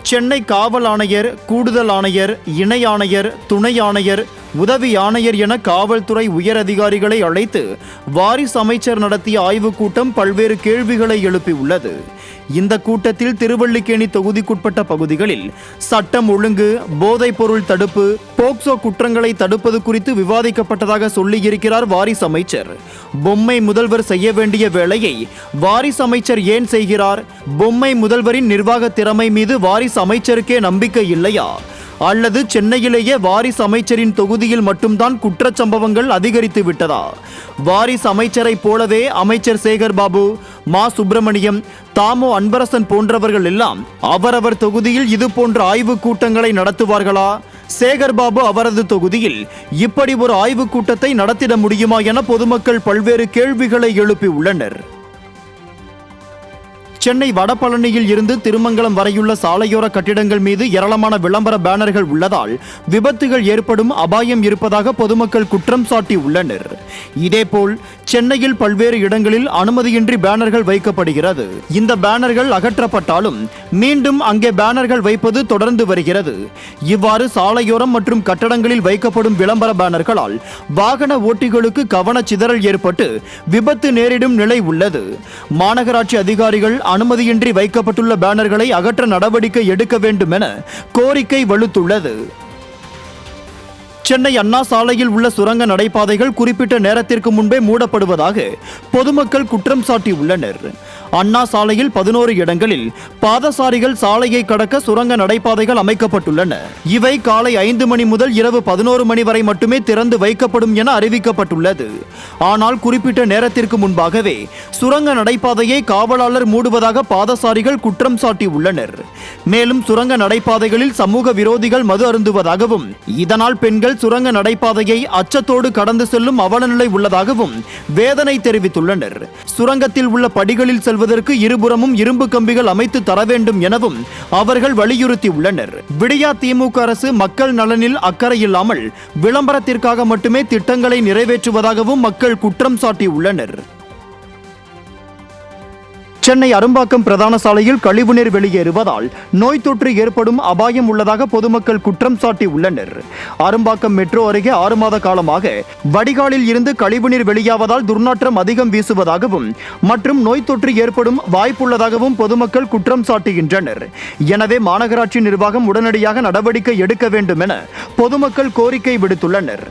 சென்னை காவல் ஆணையர், கூடுதல் ஆணையர், இணை ஆணையர், துணை ஆணையர், உதவி ஆணையர் என காவல்துறை உயர் அதிகாரிகளை அழைத்து வாரிசு அமைச்சர் நடத்திய ஆய்வுக் கூட்டம் பல்வேறு கேள்விகளை எழுப்பியுள்ளது. இந்த கூட்டத்தில் திருவல்லிக்கேணி தொகுதிக்குட்பட்ட பகுதிகளில் சட்டம் ஒழுங்கு, போதைப் பொருள் தடுப்பு, போக்சோ குற்றங்களை தடுப்பது குறித்து விவாதிக்கப்பட்டதாக சொல்லியிருக்கிறார் வாரிசு அமைச்சர். பொம்மை முதல்வர் செய்ய வேண்டிய வேலையை வாரிசு அமைச்சர் ஏன் செய்கிறார்? பொம்மை முதல்வரின் நிர்வாக திறமை மீது வாரிசு அமைச்சருக்கே நம்பிக்கை இல்லையா? அல்லது சென்னையிலேயே வாரிசு அமைச்சரின் தொகுதியில் மட்டும்தான் குற்றச்சம்பவங்கள் அதிகரித்து விட்டதா? வாரிசு அமைச்சரை போலவே அமைச்சர் சேகர்பாபு, மா சுப்பிரமணியம், தாமோ அன்பரசன் போன்றவர்கள் எல்லாம் அவரவர் தொகுதியில் இது போன்ற ஆய்வுக் கூட்டங்களை நடத்துவார்களா? சேகர்பாபு அவரது தொகுதியில் இப்படி ஒரு ஆய்வுக் கூட்டத்தை நடத்திட முடியுமா என பொதுமக்கள் பல்வேறு கேள்விகளை எழுப்பியுள்ளனர். சென்னை வடபழனியில் இருந்து திருமங்கலம் வரையுள்ள சாலையோர கட்டிடங்கள் மீது ஏராளமான விளம்பர பேனர்கள் உள்ளதால் விபத்துகள் ஏற்படும் அபாயம் இருப்பதாக பொதுமக்கள் குற்றம் சாட்டி உள்ளனர். இதேபோல் சென்னையில் பல்வேறு இடங்களில் அனுமதியின்றி பேனர்கள் வைக்கப்படுகிறது. இந்த பேனர்கள் அகற்றப்பட்டாலும் மீண்டும் அங்கே பேனர்கள் வைப்பது தொடர்ந்து வருகிறது. இவ்வாறு சாலையோரம் மற்றும் கட்டடங்களில் வைக்கப்படும் விளம்பர பேனர்களால் வாகன ஓட்டிகளுக்கு கவனச்சிதறல் ஏற்பட்டு விபத்து நேரிடும் நிலை உள்ளது. மாநகராட்சி அதிகாரிகள் அனுமதியின்றி வைக்கப்பட்டுள்ள பேனர்களை அகற்ற நடவடிக்கை எடுக்க வேண்டும் என கோரிக்கை வலுத்துள்ளது. சென்னை அண்ணா சாலையில் உள்ள சுரங்க நடைபாதைகள் குறிப்பிட்ட நேரத்திற்கு முன்பே மூடப்படுவதாக பொதுமக்கள் குற்றம் சாட்டியுள்ளனர். அண்ணா சாலையில் 11 இடங்களில் பாதசாரிகள் சாலையை கடக்க சுரங்க நடைபாதைகள் அமைக்கப்பட்டுள்ளன. இவை காலை 5 மணி முதல் இரவு 11 மணி வரை மட்டுமே திறந்து வைக்கப்படும் என அறிவிக்கப்பட்டுள்ளது. ஆனால் குறிப்பிட்ட நேரத்திற்கு முன்பாகவே சுரங்க நடைபாதையை காவலாளர் மூடுவதாக பாதசாரிகள் குற்றம் சாட்டியுள்ளனர். மேலும் சுரங்க நடைபாதைகளில் சமூக விரோதிகள் மது அருந்துவதாகவும் இதனால் பெண்கள் சுரங்க நடைபாதையை அச்சத்தோடு கடந்து செல்லும் அவலநிலை உள்ளதாகவும் வேதனை தெரிவித்துள்ளனர். சுரங்கத்தில் உள்ள படிகளில் செல்வதற்கு இருபுறமும் இரும்பு கம்பிகள் அமைத்து தர வேண்டும் எனவும் அவர்கள் வலியுறுத்தியுள்ளனர். விடியா திமுக அரசு மக்கள் நலனில் அக்கறை இல்லாமல் விளம்பரத்திற்காக மட்டுமே திட்டங்களை நிறைவேற்றுவதாகவும் மக்கள் குற்றம் சாட்டியுள்ளனர். சென்னை அரும்பாக்கம் பிரதான சாலையில் கழிவுநீர் வெளியேறுவதால் நோய் தொற்று ஏற்படும் அபாயம் உள்ளதாக பொதுமக்கள் குற்றம் சாட்டி உள்ளனர். அரும்பாக்கம் மெட்ரோ அருகே 6 மாத காலமாக வடிகாலில் இருந்து கழிவுநீர் வெளியாவதால் துர்நாற்றம் அதிகம் வீசுவதாகவும் மற்றும் நோய் தொற்று ஏற்படும் வாய்ப்புள்ளதாகவும் பொதுமக்கள் குற்றம் சாட்டுகின்றனர். எனவே மாநகராட்சி நிர்வாகம் உடனடியாக நடவடிக்கை எடுக்க வேண்டும் என பொதுமக்கள் கோரிக்கை விடுத்துள்ளனர்.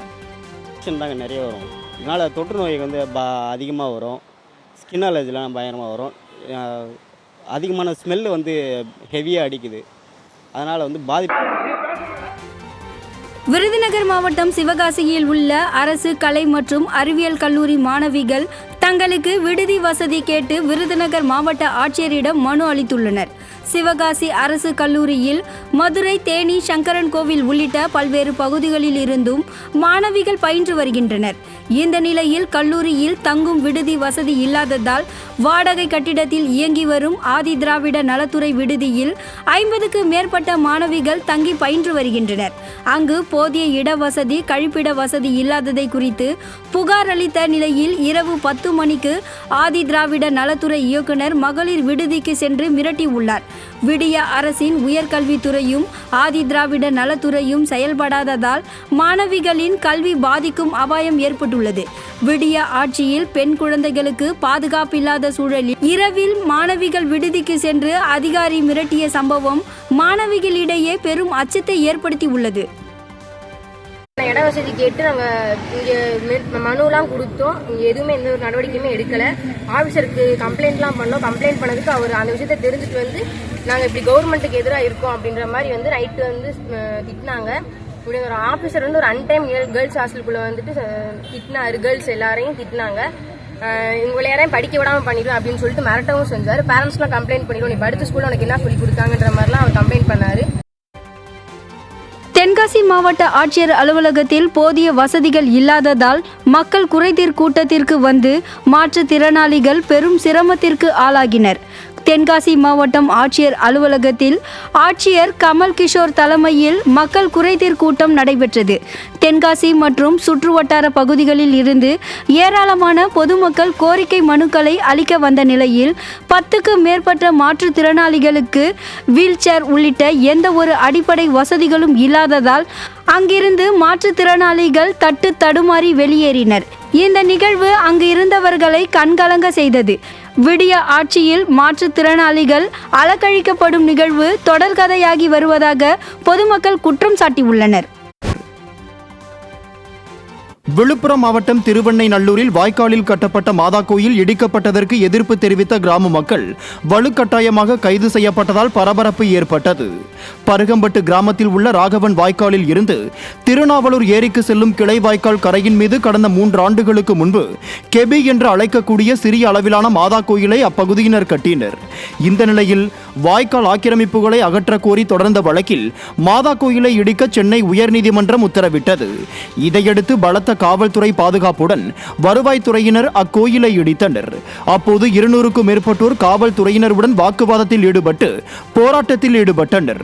நிறைய வரும், இதனால் தொற்று நோய் அதிகமாக வரும், ஸ்கின் அலர்ஜிலாம் பயங்கரமாக வரும், அதிகமான ஸ்மெல்லு ஹெவியாக அடிக்குது, அதனால் பாதிப்பு. விருதுநகர் மாவட்டம் சிவகாசியில் உள்ள அரசு கலை மற்றும் அறிவியல் கல்லூரி மாணவிகள் தங்களுக்கு விடுதி வசதி கேட்டு விருதுநகர் மாவட்ட ஆட்சியரிடம் மனு அளித்துள்ளனர். சிவகாசி அரசு கல்லூரியில் மதுரை, தேனி, சங்கரன் கோவில் உள்ளிட்ட பல்வேறு பகுதிகளில் இருந்தும் மாணவிகள் பயின்று வருகின்றனர். இந்த நிலையில் கல்லூரியில் தங்கும் விடுதி வசதி இல்லாததால் வாடகை கட்டிடத்தில் இயங்கி வரும் ஆதி திராவிட நலத்துறை விடுதியில் 50க்கு மேற்பட்ட மாணவிகள் தங்கி பயின்று வருகின்றனர். அங்கு போதிய இடவசதி, கழிப்பிட வசதி இல்லாததை குறித்து புகார் அளித்த நிலையில் இரவு 10 மணிக்கு ஆதி திராவிட நலத்துறை இயக்குனர் மகளிர் விடுதிக்கு சென்று மிரட்டியுள்ளார். விடிய அரசின் உயர்கல்வித்துறையும் ஆதி திராவிட நலத்துறையும் செயல்படாததால் மாணவிகளின் கல்வி பாதிக்கும் அபாயம் ஏற்பட்டுள்ளது. விடிய ஆட்சியில் பெண் குழந்தைகளுக்கு பாதுகாப்பில்லாத சூழலில் இரவில் மாணவிகள் விடுதிக்கு சென்று அதிகாரி மிரட்டிய சம்பவம் மாணவிகளிடையே பெரும் அச்சத்தை ஏற்படுத்தி உள்ளது. இட வசதி கேட்டு நாங்கள் இங்கே மனுலாம் கொடுத்தோம். எதுவுமே எந்த ஒரு நடவடிக்கையுமே எடுக்கலை. ஆஃபீஸருக்கு கம்ப்ளைண்ட்லாம் பண்ணோம். கம்ப்ளைண்ட் பண்ணதுக்கு அவர் அந்த விஷயத்தை தெரிஞ்சுட்டு நாங்கள் இப்படி கவர்மெண்ட்டுக்கு எதிராக இருக்கோம் அப்படின்ற மாதிரி நைட்டு திட்டினாங்க. இப்படி ஒரு ஆஃபீஸர் ஒரு அன்டைம் கேர்ள்ஸ் ஹாஸ்டலுக்குள்ளே திட்டினாரு. கேர்ள்ஸ் எல்லாரையும் திட்டினாங்க. உங்களை யாரையும் படிக்க விடாமல் பண்ணிடுவோம் அப்படின்னு சொல்லிட்டு மிரட்டவும் செஞ்சார். பேரண்ட்ஸ்லாம் கம்ப்ளைண்ட் பண்ணிடுவோம், நீ படித்த ஸ்கூலில் உனக்கு என்ன சொல்லி கொடுத்தாங்கன்ற மாதிரிலாம் அவர் கம்ப்ளைண்ட் பண்ணார். தென்காசி மாவட்ட ஆட்சியர் அலுவலகத்தில் போதிய வசதிகள் இல்லாததால் மக்கள் குறைதீர் கூட்டத்திற்கு வந்து மாற்றுத்திறனாளிகள் பெரும் சிரமத்திற்கு ஆளாகினர். தென்காசி மாவட்டம் ஆட்சியர் அலுவலகத்தில் ஆட்சியர் கமல் கிஷோர் தலைமையில் மக்கள் குறைதீர் கூட்டம் நடைபெற்றது. தென்காசி மற்றும் சுற்றுவட்டார பகுதிகளில் இருந்து ஏராளமான பொதுமக்கள் கோரிக்கை மனுக்களை அளிக்க வந்த நிலையில் 10க்கு மேற்பட்ட மாற்றுத்திறனாளிகளுக்கு வீல்சேர் உள்ளிட்ட எந்த ஒரு அடிப்படை வசதிகளும் இல்லாததால் அங்கிருந்து மாற்றுத்திறனாளிகள் தட்டு தடுமாறி வெளியேறினர். இந்த நிகழ்வு அங்கு இருந்தவர்களை கண்கலங்க செய்தது. விடிய ஆட்சியில் மாற்றுத்திறனாளிகள் அலக்கழிக்கப்படும் நிகழ்வு தொடர்கதையாகி வருவதாக பொதுமக்கள் குற்றம் சாட்டியுள்ளனர். விழுப்புரம் மாவட்டம் திருவெண்ணைநல்லூரில் வாய்க்காலில் கட்டப்பட்ட மாதா கோயில் இடிக்கப்பட்டதற்கு எதிர்ப்பு தெரிவித்த கிராம மக்கள் வலுக்கட்டாயமாக கைது செய்யப்பட்டதால் பரபரப்பு ஏற்பட்டது. பருகம்பட்டு கிராமத்தில் உள்ள ராகவன் வாய்க்காலில் இருந்து திருநாவலூர் ஏரிக்கு செல்லும் கிளை வாய்க்கால் கரையின் மீது கடந்த 3 ஆண்டுகளுக்கு முன்பு கெபி என்று அழைக்கக்கூடிய சிறிய அளவிலான மாதா கோயிலை அப்பகுதியினர் கட்டினர். இந்த நிலையில் வாய்க்கால் ஆக்கிரமிப்புகளை அகற்ற கோரி தொடர்ந்த வழக்கில் மாதா கோயிலை இடிக்க சென்னை உயர்நீதிமன்றம் உத்தரவிட்டது. இதையடுத்து பலத்த காவல்துறை பாதுகாப்புடன் வருவாய்த்துறையினர் அக்கோயிலை இடித்தனர். அப்போது 200க்கும் மேற்பட்டோர் காவல்துறையினருடன் வாக்குவாதத்தில் ஈடுபட்டு போராட்டத்தில் ஈடுபட்டனர்.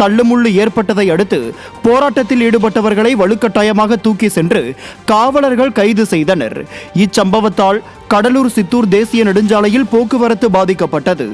தள்ளுமுள்ளு ஏற்பட்டதை அடுத்து போராட்டத்தில் ஈடுபட்டவர்களை வலுக்கட்டாயமாக தூக்கி சென்று காவலர்கள் கைது செய்தனர். இச்சம்பவத்தால் கடலூர் சித்தூர் தேசிய நெடுஞ்சாலையில் போக்குவரத்து பாதிக்கப்பட்டது.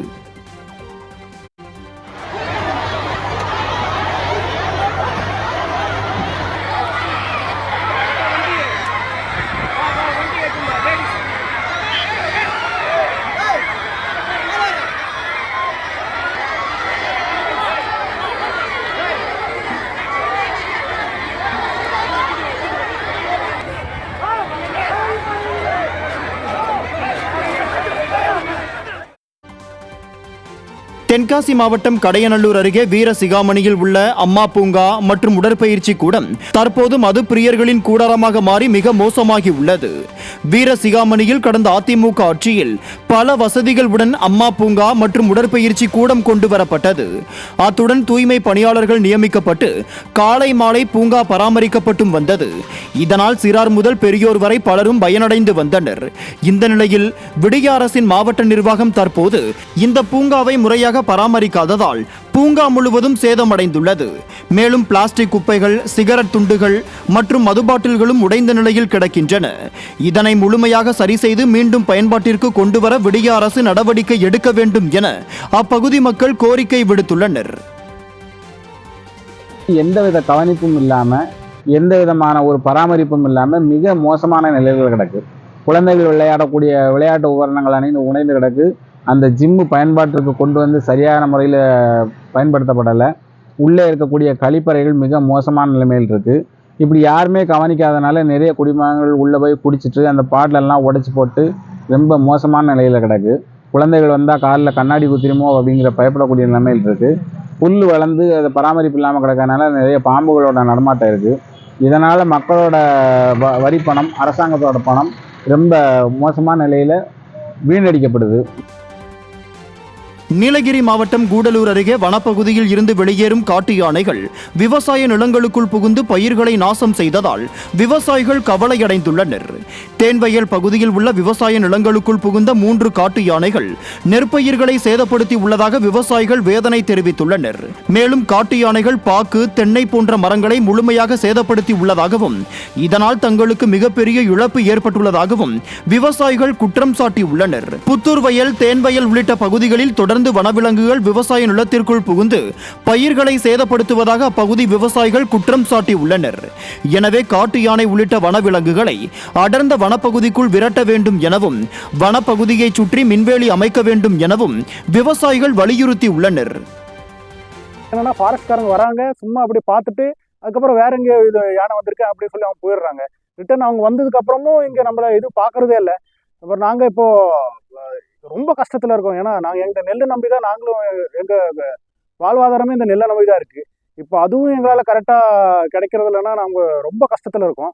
தென்காசி மாவட்டம் கடையநல்லூர் அருகே வீரசிகாமணியில் உள்ள அம்மா பூங்கா மற்றும் உடற்பயிற்சி கூடம் தற்போது மது பிரியர்களின் கூடாரமாக மாறி மிக மோசமாகி உள்ளது. வீரசிகாமணியில் கடந்த அதிமுக ஆட்சியில் பல வசதிகளுடன் அம்மா பூங்கா மற்றும் உடற்பயிற்சி கூடம் கொண்டு வரப்பட்டது. அத்துடன் தூய்மை பணியாளர்கள் நியமிக்கப்பட்டு காலை மாலை பூங்கா பராமரிக்கப்பட்டும் வந்தது. இதனால் சிறார் முதல் பெரியோர் வரை பலரும் பயனடைந்து வந்தனர். இந்த நிலையில் விடிய அரசின் மாவட்ட நிர்வாகம் தற்போது இந்த பூங்காவை முறையாக பராமரிக்காததால் பூங்கா முழுவதும் சேதமடைந்துள்ளது. மேலும் பிளாஸ்டிக் குப்பைகள், சிகரெட் துண்டுகள் மற்றும் மது பாட்டில்களும் உடைந்த நிலையில் கிடக்கின்றன. இதனை முழுமையாக சரி செய்து மீண்டும் பயன்பாட்டிற்கு கொண்டுவர விடிய அரசு நடவடிக்கை எடுக்க வேண்டும் என அப்பகுதி மக்கள் கோரிக்கை விடுத்துள்ளனர். எந்தவித கவனிப்பும் இல்லாமல், எந்த விதமான ஒரு பராமரிப்பும் இல்லாமல் மிக மோசமான நிலையில் கிடக்கு. குழந்தைகள் விளையாடக்கூடிய விளையாட்டு உபகரணங்கள் அனைத்து உடைந்து கிடக்கு. அந்த ஜிம்மு பயன்பாட்டிற்கு கொண்டு வந்து சரியான முறையில் பயன்படுத்தப்படலை. உள்ளே இருக்கக்கூடிய கழிப்பறைகள் மிக மோசமான நிலைமையில் இருக்குது. இப்படி யாருமே கவனிக்காதனால நிறைய குடிமகன்கள் உள்ளே போய் குடிச்சிட்டு அந்த பாட்டிலெல்லாம் உடைச்சி போட்டு ரொம்ப மோசமான நிலையில் கிடக்கு. குழந்தைகள் வந்தால் காலில் கண்ணாடி குத்திருமோ அப்படிங்கிற பயப்படக்கூடிய நிலைமையில் இருக்குது. புல் வளர்ந்து அதை பராமரிப்பு இல்லாமல் கிடக்கிறதுனால நிறைய பாம்புகளோட நடமாட்டம் இருக்குது. இதனால் மக்களோட வரி பணம், அரசாங்கத்தோட பணம் ரொம்ப மோசமான நிலையில் வீணடிக்கப்படுது. நீலகிரி மாவட்டம் கூடலூர் அருகே வனப்பகுதியில் இருந்து வெளியேறும் காட்டு யானைகள் விவசாய நிலங்களுக்குள் புகுந்து பயிர்களை நாசம் செய்ததால் விவசாயிகள் கவலையடைந்துள்ளனர். தேன்வயல் பகுதியில் உள்ள விவசாய நிலங்களுக்குள் புகுந்த 3 காட்டு யானைகள் நெற்பயிர்களை சேதப்படுத்தி உள்ளதாக விவசாயிகள் வேதனை தெரிவித்துள்ளனர். மேலும் காட்டு யானைகள் பாக்கு, தென்னை போன்ற மரங்களை முழுமையாக சேதப்படுத்தி உள்ளதாகவும் இதனால் தங்களுக்கு மிகப்பெரிய இழப்பு ஏற்பட்டுள்ளதாகவும் விவசாயிகள் குற்றம் சாட்டியுள்ளனர். புத்தூர் வயல், தேன்வயல் உள்ளிட்ட பகுதிகளில் தொடர்ந்து வனவிலங்குகள் விவசாய நிலத்திற்குள் புகுந்து பயிர்களை சேதப்படுத்துவதாக அப்பகுதி விவசாயிகள் குற்றம் சாட்டியுள்ளனர். எனவே காட்டு யானை உள்ளிட்ட வனவிலங்குகளை அடர்ந்த வனப்பகுதிக்குள் விரட்ட வேண்டும் எனவும் வனப்பகுதியை சுற்றி மின்வேலி அமைக்க வேண்டும் எனவும் விவசாயிகள் வலியுறுத்தி உள்ளனர். என்னன்னா ஃபாரஸ்ட்காரங்க வராங்க, சும்மா அப்படி பார்த்துட்டு அதுக்கப்புறம் வேற எங்கே இது யானை வந்திருக்கு அப்படின்னு சொல்லி அவங்க போயிடுறாங்க. ரிட்டர்ன் அவங்க வந்ததுக்கு அப்புறமும் இங்கே நம்மளை இது பார்க்கறதே இல்லை. அப்புறம் நாங்கள் இப்போ ரொம்ப கஷ்டத்தில் இருக்கோம். ஏன்னா நாங்கள் எங்கள் நெல்லை நம்பி தான், நாங்களும் எங்கள் வாழ்வாதாரமே இந்த நெல்லை நம்பி தான் இருக்குது. இப்போ அதுவும் எங்களால் கரெக்டாக கிடைக்கிறது இல்லைன்னா நாங்கள் ரொம்ப கஷ்டத்தில் இருக்கோம்.